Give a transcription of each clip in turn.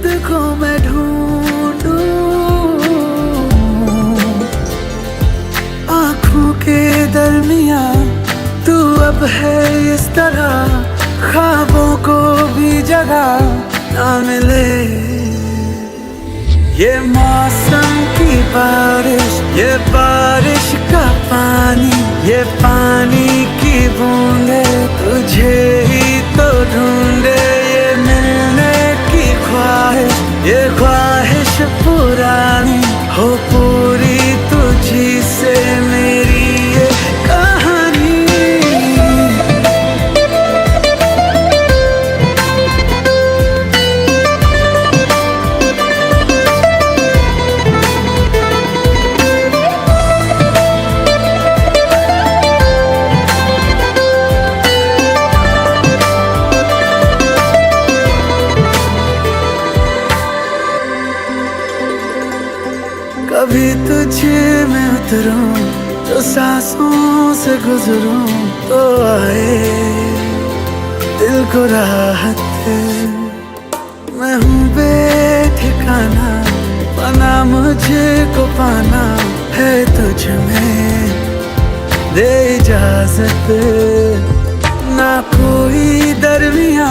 खुद को मैं ढूंढूं, आँखों के दरमियां तू अब है इस तरह, ख्वाबों को भी जगह ना मिले। ये मौसम की बारिश, ये बारिश का पानी, ये पानी की बूंदे तुझे ही तो ढूंढे। ये मिलने की ख्वाहिश, ये ख्वाहिश पुरानी हो पूरी तुझी से मेरी ये कहानी। कभी तुझे मैं उतरूं तो सांसों से गुजरूं तो आए दिल को राहत है। मैं हूँ बेठिकाना, बना मुझे को पाना है तुझ में, दे इजाजत ना कोई दरमिया,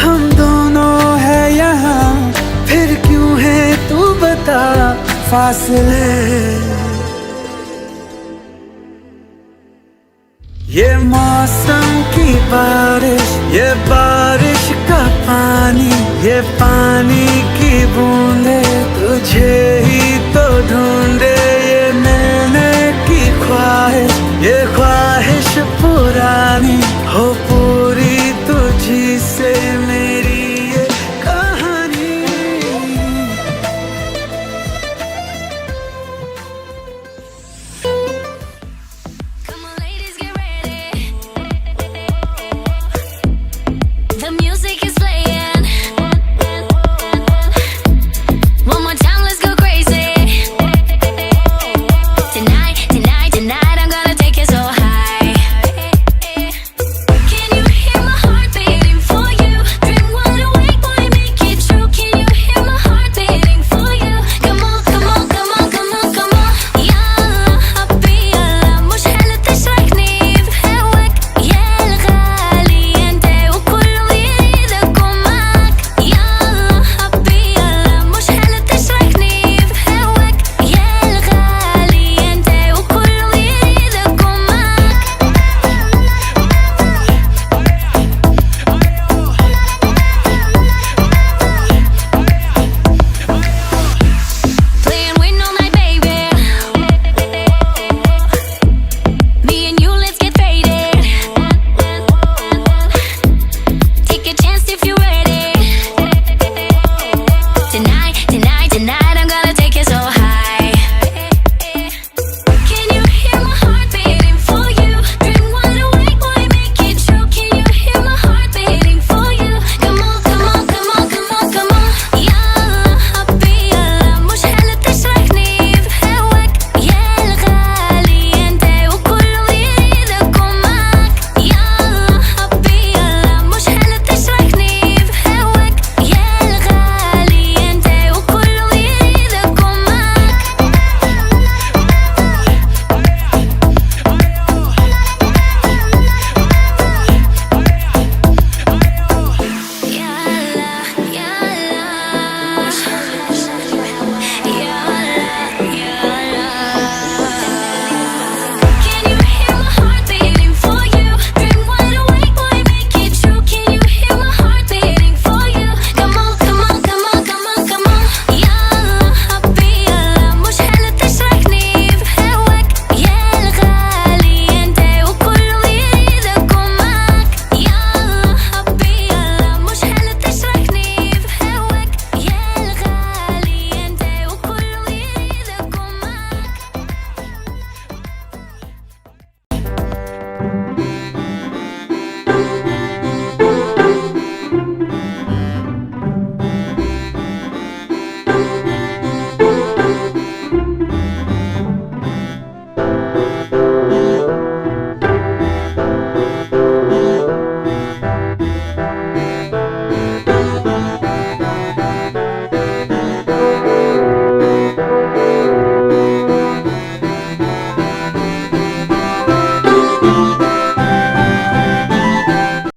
हम दोनों है यहाँ, फिर क्यों है तू बता फासले। ये मौसम की बारिश, ये बारिश का पानी, ये पानी की बूंदे तुझे ही तो ढूंढे। ये मिलने की ख्वाहिश, ये ख्वाहिश पुरानी हो